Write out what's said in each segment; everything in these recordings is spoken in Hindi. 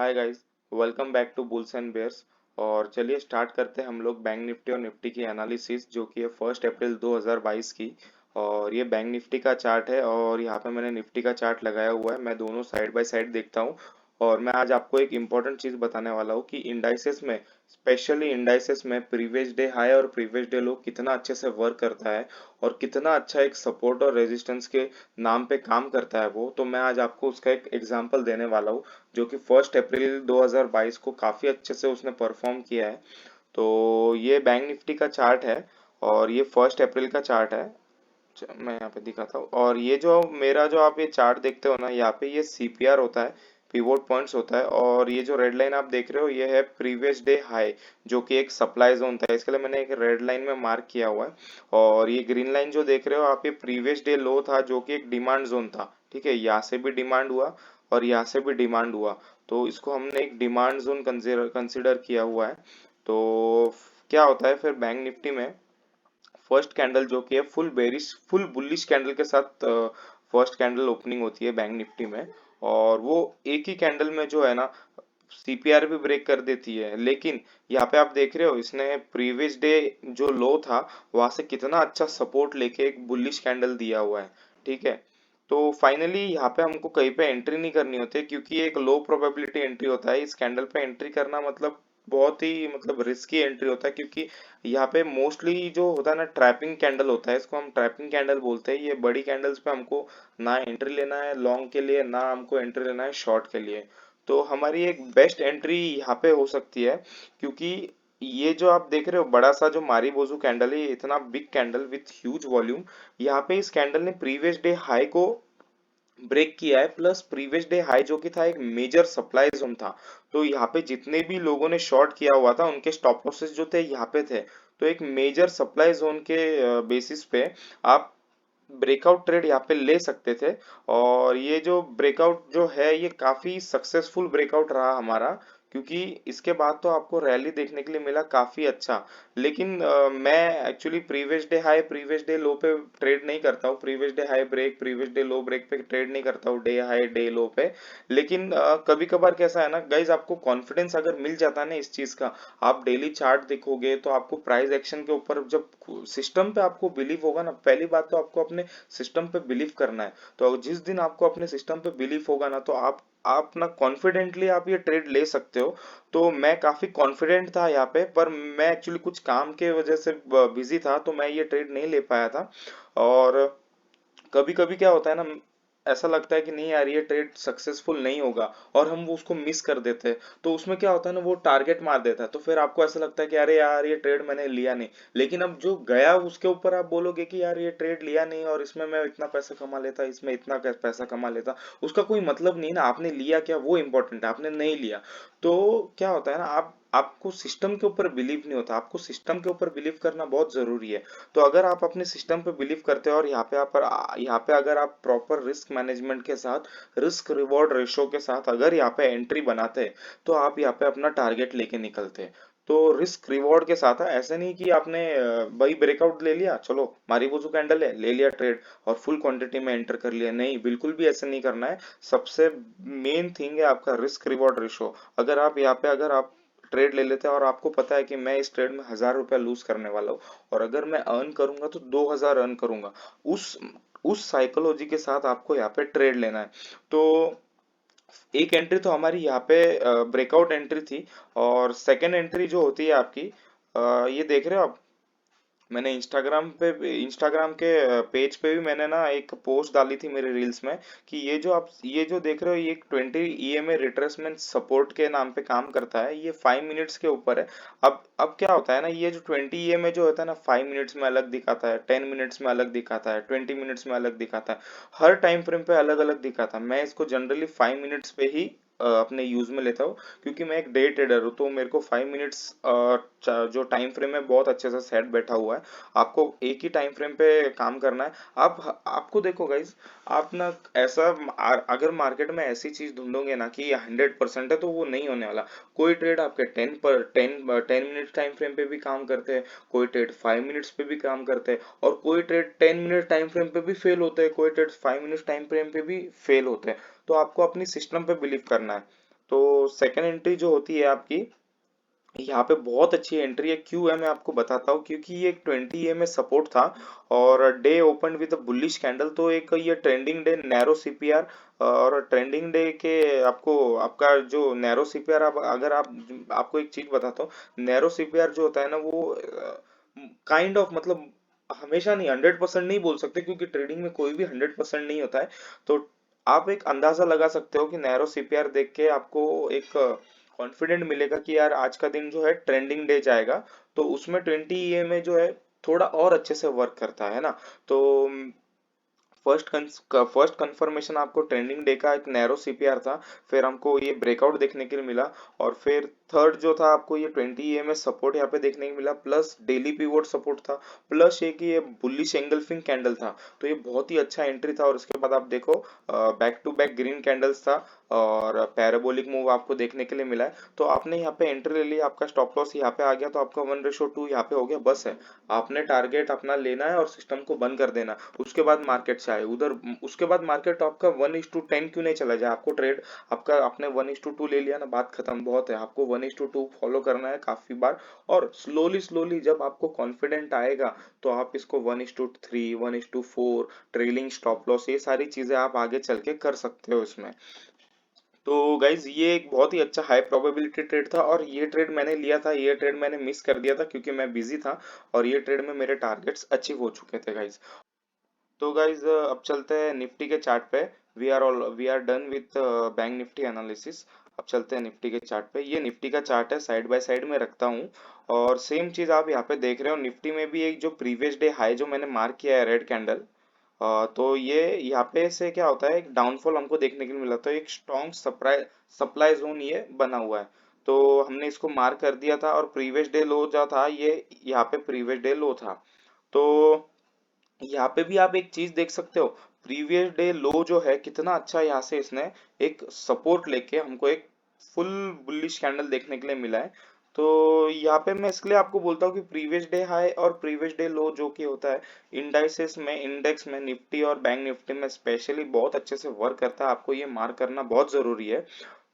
Hi guys, welcome back to bulls and bears. और चलिए स्टार्ट करते हैं हम लोग बैंक निफ्टी और निफ्टी की एनालिसिस जो कि है 1 अप्रैल 2022 की। और ये बैंक निफ्टी का चार्ट है और यहाँ पे मैंने निफ्टी का चार्ट लगाया हुआ है। मैं दोनों साइड बाय साइड देखता हूँ। और मैं आज आपको एक इम्पॉर्टेंट चीज़ बताने वाला हूँ कि इंडाइसेस में, स्पेशली इंडाइसेस में प्रीवियस डे हाई और प्रीवियस डे लो कितना अच्छे से वर्क करता है और कितना अच्छा एक सपोर्ट और रेजिस्टेंस के नाम पे काम करता है वो। तो मैं आज आपको उसका एक एग्जांपल देने वाला हूँ जो कि 1 अप्रैल 2022 को काफी अच्छे से उसने परफॉर्म किया है। तो ये बैंक निफ्टी का चार्ट है और ये 1 अप्रैल का चार्ट है। मैं यहाँ पे दिखाता हूँ। और ये जो मेरा जो आप ये चार्ट देखते हो ना, यहाँ पे ये सीपीआर होता है, पिवोट पॉइंट्स होता है। और ये जो रेड लाइन आप देख रहे हो ये है प्रीवियस डे हाई जो कि एक सप्लाई जोन था, इसके लिए मैंने एक रेड लाइन में मार्क किया हुआ है। और ये ग्रीन लाइन जो देख रहे हो आप, ये प्रीवियस डे लो था जो कि एक डिमांड जोन था। ठीक है, यहाँ से भी डिमांड हुआ और यहाँ से भी डिमांड हुआ, तो इसको हमने एक डिमांड जोन कंसिडर किया हुआ है। तो क्या होता है फिर बैंक निफ्टी में, फर्स्ट कैंडल जो कि है फुल बुलिश कैंडल के साथ फर्स्ट कैंडल ओपनिंग होती है बैंक निफ्टी में। और वो एक ही कैंडल में जो है ना सीपीआर भी ब्रेक कर देती है। लेकिन यहाँ पे आप देख रहे हो इसने प्रीवियस डे जो लो था वहां से कितना अच्छा सपोर्ट लेके एक बुलिश कैंडल दिया हुआ है। ठीक है, तो फाइनली यहाँ पे हमको कहीं पे एंट्री नहीं करनी होती है क्योंकि एक लो प्रोबेबिलिटी एंट्री होता है। इस कैंडल पे एंट्री करना मतलब बहुत ही मतलब रिस्की एंट्री होता है, क्योंकि यहाँ पे मोस्टली जो होता है ना ट्रैपिंग कैंडल होता है, इसको हम ट्रैपिंग कैंडल बोलते हैं। ये बड़ी कैंडल्स पे हमको ना एंट्री लेना है लॉन्ग के लिए, ना हमको एंट्री लेना है शॉर्ट के लिए। तो हमारी एक बेस्ट एंट्री यहाँ पे हो सकती है, क्योंकि ये जो आप देख रहे हो बड़ा सा जो मारीबोजू कैंडल है, ये इतना big candle with huge volume, यहाँ पे इस कैंडल ने प्रीवियस डे हाई को ब्रेक किया है, प्लस प्रीवियस डे हाई जो कि था एक मेजर सप्लाई जोन था। तो यहाँ पे जितने भी लोगों ने शॉर्ट किया हुआ था उनके स्टॉप लॉसेस जो थे यहाँ पे थे। तो एक मेजर सप्लाई जोन के बेसिस पे आप ब्रेकआउट ट्रेड यहाँ पे ले सकते थे। और ये जो ब्रेकआउट जो है ये काफी सक्सेसफुल ब्रेकआउट रहा हमारा, क्योंकि इसके बाद तो आपको रैली देखने के लिए मिला काफी अच्छा। लेकिन मैं actually previous day high previous day low पे ट्रेड नहीं करता हूँ, previous day high break previous day low break पे ट्रेड नहीं करता हूँ, डे हाई डे लो पे। लेकिन कभी कभार कैसा है ना गाइज, आपको कॉन्फिडेंस अगर मिल जाता है ना इस चीज का, आप डेली चार्ट देखोगे तो आपको प्राइस एक्शन के ऊपर जब सिस्टम पे आपको बिलीव होगा ना, पहली बात तो आपको अपने सिस्टम पे बिलीव करना है। तो जिस दिन आपको अपने सिस्टम पे बिलीव होगा ना, तो आप ना कॉन्फिडेंटली आप ये ट्रेड ले सकते हो। तो मैं काफी कॉन्फिडेंट था यहाँ पे, पर मैं एक्चुअली कुछ काम के वजह से बिजी था तो मैं ये ट्रेड नहीं ले पाया था। और कभी कभी क्या होता है ना, ऐसा लगता है कि नहीं यार ये ट्रेड सक्सेसफुल नहीं होगा और हम वो उसको मिस कर देते हैं। तो उसमें क्या होता है ना, वो टारगेट मार देता है, तो फिर आपको ऐसा लगता है कि अरे यार ये ट्रेड मैंने लिया नहीं। लेकिन अब जो गया उसके ऊपर आप बोलोगे कि यार ये ट्रेड लिया नहीं और इसमें मैं इतना पैसा कमा लेता, इसमें इतना पैसा कमा लेता, उसका कोई मतलब नहीं ना। आपने लिया क्या वो इम्पोर्टेंट है, आपने नहीं लिया। तो क्या होता है ना, आप आपको सिस्टम के ऊपर बिलीव नहीं होता, आपको सिस्टम के ऊपर बिलीव करना बहुत जरूरी है। तो अगर आप अपने सिस्टम पे बिलीव करते हो और यहाँ पे अगर आप प्रॉपर रिस्क मैनेजमेंट के साथ, रिस्क रिवॉर्ड रेशो के साथ अगर यहाँ पे एंट्री बनाते हैं, तो आप यहाँ पे अपना टारगेट लेके निकलते हैं। तो रिस्क रिवॉर्ड के साथ है, ऐसा नहीं कि आपने भाई ब्रेकआउट ले लिया, चलो मारीबोजू कैंडल है ले लिया ट्रेड और फुल क्वांटिटी में एंटर कर लिया, नहीं बिल्कुल भी ऐसा नहीं करना है। सबसे मेन थिंग है आपका रिस्क रिवॉर्ड रेशो। अगर आप यहाँ पे अगर आप ट्रेड ले लेते हैं और आपको पता है कि मैं इस ट्रेड में 1,000 रुपया लूज करने वाला हूँ और अगर मैं अर्न करूंगा तो 2,000 अर्न करूंगा, उस साइकोलॉजी के साथ आपको यहाँ पे ट्रेड लेना है। तो एक एंट्री तो हमारी यहाँ पे ब्रेकआउट एंट्री थी। और सेकंड एंट्री जो होती है आपकी, ये देख रहे हो आप, मैंने इंस्टाग्राम के पेज पे भी मैंने ना एक पोस्ट डाली थी मेरे रील्स में कि ये जो देख रहे हो ये एक 20 EMA रिट्रेसमेंट सपोर्ट के नाम पे काम करता है, ये 5 मिनट्स के ऊपर है। अब क्या होता है ना, ये जो 20 EMA जो होता है ना, 5 मिनट्स में अलग दिखाता है, 10 मिनट्स में अलग दिखाता है, 20 मिनट्स में अलग दिखाता है, हर टाइम फ्रेम पे अलग अलग दिखाता है। मैं इसको जनरली 5 मिनट्स पे ही अपने यूज में लेता हूँ, क्योंकि मैं एक डे ट्रेडर हूँ, तो मेरे को 5 मिनट्स जो टाइम फ्रेम है बहुत अच्छे से सेट बैठा हुआ है। आपको एक ही टाइम फ्रेम पे काम करना है। आपको देखो गाइज, आप ना ऐसा अगर मार्केट में ऐसी चीज ढूंढोगे ना कि ये 100% है, तो वो नहीं होने वाला। कोई ट्रेड आपके 10 मिनट टाइम फ्रेम पे भी काम करते हैं, कोई ट्रेड 5 मिनट्स पे भी काम करते हैं, और कोई ट्रेड 10 मिनट टाइम फ्रेम पे भी फेल होते हैं, कोई ट्रेड 5 मिनट टाइम फ्रेम पे भी फेल होते हैं। तो आपको अपनी सिस्टम पे बिलीव करना है। तो सेकंड एंट्री जो होती है आपकी, यहाँ पे बहुत अच्छी एंट्री है। क्यों है मैं आपको बताता हूँ, क्योंकि ये एक 20 में सपोर्ट था और day open with a bullish candle. तो एक ये ट्रेंडिंग डे नैरो सीपीआर, और ट्रेंडिंग डे के आपको आपका जो नैरो सीपीआर, आप अगर आप आपको एक चीज बताता हूँ, नैरो सीपीआर जो होता है ना वो काइंड ऑफ मतलब हमेशा नहीं, 100% नहीं बोल सकते क्योंकि ट्रेडिंग में कोई भी 100% नहीं होता है। तो आप एक अंदाजा लगा सकते हो कि नैरो सीपीआर देख के आपको एक कॉन्फिडेंट मिलेगा कि यार आज का दिन जो है ट्रेंडिंग डे जाएगा। तो उसमें 20 में जो है थोड़ा और अच्छे से वर्क करता है ना। तो फर्स्ट कंफर्मेशन आपको ट्रेंडिंग डे का एक नैरो सीपीआर था, फिर हमको ये ब्रेकआउट देखने के लिए मिला, और फिर थर्ड जो था आपको ये 20 में सपोर्ट यहाँ पे देखने को मिला, प्लस डेली पिवोट सपोर्ट था, प्लस ये कि ये बुलिश एंगल्फिंग कैंडल था। तो ये बहुत ही अच्छा एंट्री था। और उसके बाद आप देखो back to back green candles था और पैराबोलिक मूव आपको देखने के लिए मिला है। तो आपने यहाँ पे एंट्री ले ली, आपका स्टॉप लॉस यहाँ पे आ गया, तो आपका 1:2 यहाँ पे हो गया, बस है। आपने टारगेट अपना लेना है और सिस्टम को बंद कर देना। उसके बाद मार्केट से आए उधर, उसके बाद मार्केट आपका 1:10 क्यों नहीं चला जाए, आपको ट्रेड आपका आपने 1:2 ले लिया ना, बात खत्म। बहुत है, आपको 1:2 फॉलो करना है काफी बार, और स्लोली स्लोली जब आपको कॉन्फिडेंट आएगा तो आप इसको 1:3, 1:4, ट्रेलिंग स्टॉप लॉस, ये सारी चीजें आप आगे चल के कर सकते हो इसमें। तो गाइज ये एक बहुत ही अच्छा हाई प्रोबेबिलिटी ट्रेड था, और ये ट्रेड मैंने लिया था, ये ट्रेड मैंने मिस कर दिया था क्योंकि मैं बिजी था, और ये ट्रेड में मेरे टारगेट्स अचीव हो चुके थे गाइज। तो गाइज अब चलते हैं निफ्टी के चार्ट पे। We are done with bank Nifty analysis. अब चलते हैं निफ्टी के चार्ट पे। ये निफ्टी का चार्ट है, साइड बाय साइड में रखता हूँ। और सेम चीज आप यहाँ पे देख रहे हो, निफ्टी में भी एक जो प्रीवियस डे हाई जो मैंने मार्क किया है रेड कैंडल, तो ये यहाँ पे से क्या होता है, एक डाउनफॉल हमको देखने के लिए मिला, तो एक स्ट्रॉन्ग सप्लाई सप्लाई जोन ये बना हुआ है। तो हमने इसको मार्क कर दिया था, और प्रीवियस डे लो जो था ये यहाँ पे प्रीवियस डे लो था। तो यहाँ पे भी आप एक चीज देख सकते हो, प्रीवियस डे लो जो है कितना अच्छा यहाँ से इसने एक सपोर्ट लेके हमको एक फुल बुलिश कैंडल देखने के लिए मिला है। तो यहाँ पे मैं इसलिए आपको बोलता हूँ कि प्रीवियस डे हाई और प्रीवियस डे लो जो कि होता है इंडाइसेस में, इंडेक्स में, निफ्टी और बैंक निफ्टी में स्पेशली बहुत अच्छे से वर्क करता है। आपको ये मार्क करना बहुत जरूरी है।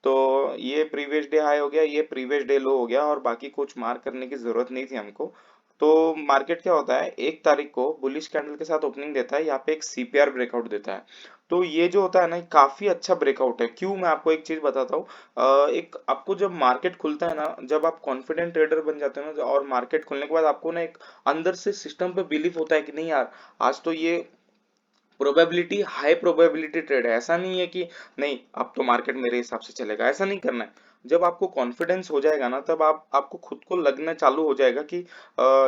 तो ये प्रीवियस डे हाई हो गया, ये प्रीवियस डे लो हो गया, और बाकी कुछ मार्क करने की जरूरत नहीं थी हमको। तो मार्केट क्या होता है, 1 तारीख को बुलिश कैंडल के साथ ओपनिंग देता है, यहाँ पे एक सीपीआर ब्रेकआउट देता है। तो ये जो होता है ना, काफी अच्छा ब्रेकआउट है। क्यों, मैं आपको एक चीज बताता हूँ। एक आपको जब मार्केट खुलता है ना, जब आप कॉन्फिडेंट ट्रेडर बन जाते हो ना, और मार्केट खुलने के बाद आपको ना एक अंदर से सिस्टम पे बिलीव होता है कि नहीं यार, आज तो ये प्रोबेबिलिटी हाई प्रोबेबिलिटी ट्रेड है। ऐसा नहीं है कि नहीं अब तो मार्केट मेरे हिसाब से चलेगा, ऐसा नहीं करना है। जब आपको कॉन्फिडेंस हो जाएगा ना, तब आपको खुद को लगना चालू हो जाएगा कि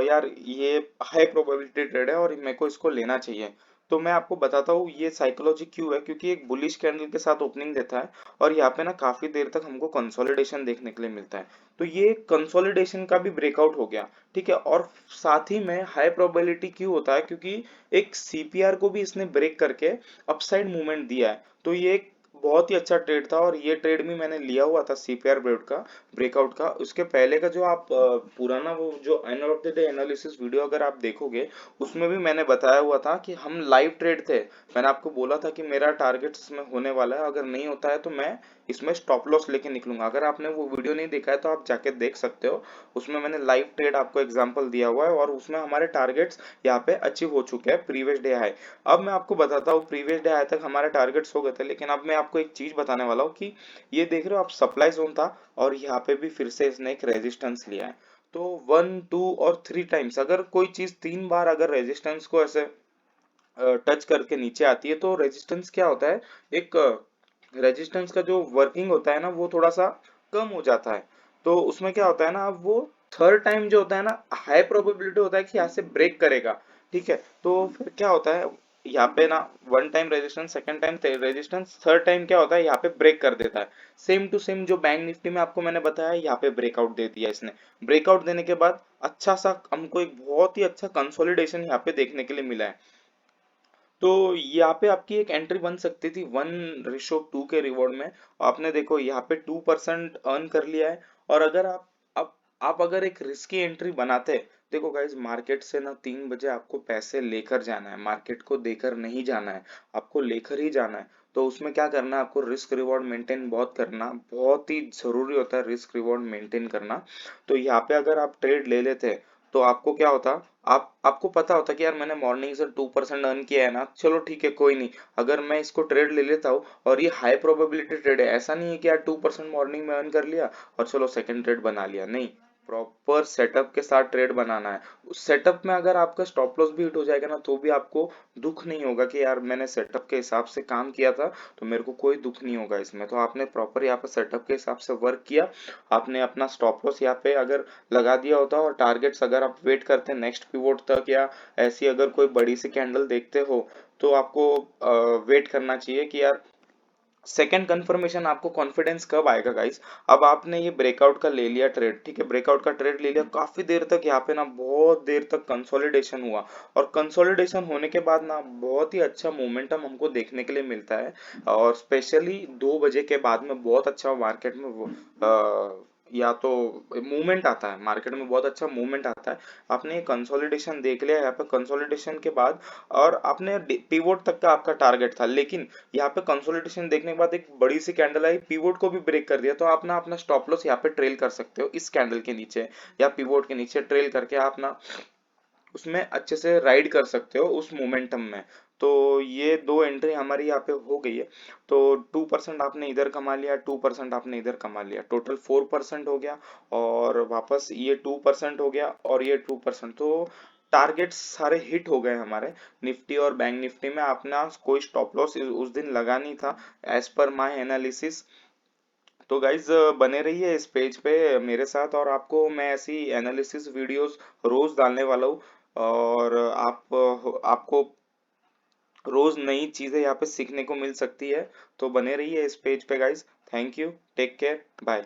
यार ये हाई प्रोबेबिलिटी ट्रेड है और मेरे को इसको लेना चाहिए। तो मैं आपको बताता हूँ ये साइकोलॉजी क्यों है, क्योंकि एक बुलिश कैंडल के साथ ओपनिंग देता है, और यहाँ पे ना काफी देर तक हमको कंसोलिडेशन देखने के लिए मिलता है। तो ये कंसोलिडेशन का भी ब्रेकआउट हो गया, ठीक है। और साथ ही में हाई प्रोबेबिलिटी क्यों होता है, क्योंकि एक सीपीआर को भी इसने ब्रेक करके अपसाइड मूवमेंट दिया है। तो ये एक बहुत ही अच्छा ट्रेड था, और ये ट्रेड भी मैंने लिया हुआ था सीपीआर ब्रेकआउट का। उसके पहले का जो आप पुराना वो जो end of the day analysis video अगर आप देखोगे, उसमें भी मैंने बताया हुआ था कि हम लाइव ट्रेड थे। मैंने आपको बोला था कि मेरा टारगेट इसमें होने वाला है, अगर नहीं होता है तो मैं इसमें स्टॉप लॉस लेके निकलूंगा। अगर आपने वो वीडियो नहीं देखा है तो आप जाके देख सकते हो, उसमें मैंने लाइव ट्रेड आपको एग्जांपल दिया हुआ है, और उसमें हमारे टारगेट्स यहाँ पे अचीव हो चुके हैं प्रीवियस डे हाई। अब मैं आपको बताता हूँ, प्रीवियस डे हाई तक हमारे टारगेट्स हो गए थे, लेकिन अब मैं आपको एक चीज बताने वाला हूँ कि ये देख रहे हो आप, सप्लाई जोन था और यहाँ पे भी फिर से इसने एक रेजिस्टेंस लिया है। तो 1, 2 और 3 टाइम्स अगर कोई चीज 3 बार अगर रेजिस्टेंस को ऐसे टच करके नीचे आती है, तो रेजिस्टेंस क्या होता है, एक रेजिस्टेंस का जो वर्किंग होता है ना वो थोड़ा सा कम हो जाता है। तो उसमें क्या होता है ना, अब वो थर्ड टाइम जो होता है ना, हाई प्रोबेबिलिटी होता है कि यहाँ से ब्रेक करेगा, ठीक है। तो फिर क्या होता है, यहाँ पे ना 1 time resistance, second time resistance, third time क्या होता है, यहाँ पे ब्रेक कर देता है। सेम टू सेम जो बैंक निफ्टी में आपको मैंने बताया, यहाँ पे ब्रेकआउट दे दिया इसने। ब्रेकआउट देने के बाद अच्छा सा हमको एक बहुत ही अच्छा कंसोलिडेशन यहाँ पे देखने के लिए मिला है। तो यहाँ पे आपकी एक एंट्री बन सकती थी 1:2 के रिवॉर्ड में। आपने देखो यहाँ पे 2% अर्न कर लिया है। और अगर आप अगर एक रिस्की एंट्री बनाते, देखो गाइज, मार्केट से ना 3 बजे आपको पैसे लेकर जाना है, मार्केट को देकर नहीं जाना है, आपको लेकर ही जाना है। तो उसमें क्या करना है, आपको रिस्क रिवॉर्ड मेंटेन बहुत करना, बहुत ही जरूरी होता है रिस्क रिवॉर्ड मेंटेन करना। तो यहाँ पे अगर आप ट्रेड ले लेते तो आपको क्या होता, आपको पता होता कि यार मैंने मॉर्निंग से 2% अर्न किया है ना, चलो ठीक है कोई नहीं, अगर मैं इसको ट्रेड ले लेता हूँ, और ये हाई प्रोबेबिलिटी ट्रेड है, ऐसा नहीं है कि यार 2% मॉर्निंग में अर्न कर लिया और चलो सेकंड ट्रेड बना लिया, नहीं, प्रॉपर सेटअप के साथ ट्रेड बनाना है। उस सेटअप में अगर आपका स्टॉप लॉस भी हिट हो जाएगा ना, तो भी आपको दुख नहीं होगा कि यार मैंने सेटअप के हिसाब से काम किया था, तो मेरे को कोई दुख नहीं होगा इसमें। तो आपने प्रॉपर यहाँ पे सेटअप के हिसाब से वर्क किया, आपने अपना स्टॉप लॉस यहाँ पे अगर लगा दिया होता, और टारगेट्स अगर आप वेट करते हैं नेक्स्ट पिवोट तक, या ऐसी अगर कोई बड़ी सी कैंडल देखते हो, तो आपको वेट करना चाहिए कि यार सेकंड कंफर्मेशन। आपको कॉन्फिडेंस कब आएगा गाइस, अब आपने ये ब्रेकआउट का ले लिया ट्रेड, ठीक है, ब्रेकआउट का ट्रेड ले लिया, काफी देर तक यहाँ पे ना बहुत देर तक कंसोलिडेशन हुआ, और कंसोलिडेशन होने के बाद ना बहुत ही अच्छा मोमेंटम हमको देखने के लिए मिलता है, और स्पेशली 2 बजे के बाद में बहुत अच्छा मार्केट में या तो मूवमेंट आता है, मार्केट में बहुत अच्छा मूवमेंट आता है। आपने ये कंसोलिडेशन देख लिया यहाँ पे, कंसोलिडेशन के बाद, और आपने पिवोट तक का आपका टारगेट था, लेकिन यहाँ पे कंसोलिडेशन देखने के बाद एक बड़ी सी कैंडल आई, पिवोट को भी ब्रेक कर दिया, तो आप ना अपना स्टॉप लॉस यहाँ पे ट्रेल कर सकते हो इस कैंडल के नीचे, या पिवोट के नीचे ट्रेल करके आप ना उसमें अच्छे से राइड कर सकते हो उस मोमेंटम में। तो ये दो एंट्री हमारी यहाँ पे हो गई है। तो 2% आपने इधर कमा लिया, 2% आपने इधर कमा लिया, टोटल 4% हो गया, और वापस ये 2% हो गया, और ये 2%। तो टारगेट्स सारे हिट हो गए हमारे, निफ्टी और बैंक निफ्टी में। अपना कोई स्टॉप लॉस उस दिन लगा नहीं था, एज पर माई एनालिसिस। तो गाइज, बने रहिए इस पेज पे मेरे साथ, और आपको मैं ऐसी एनालिसिस वीडियोस रोज डालने वाला हूँ, और आपको रोज नई चीजें यहाँ पे सीखने को मिल सकती है। तो बने रहिए इस पेज पे guys. Thank you, take care, bye.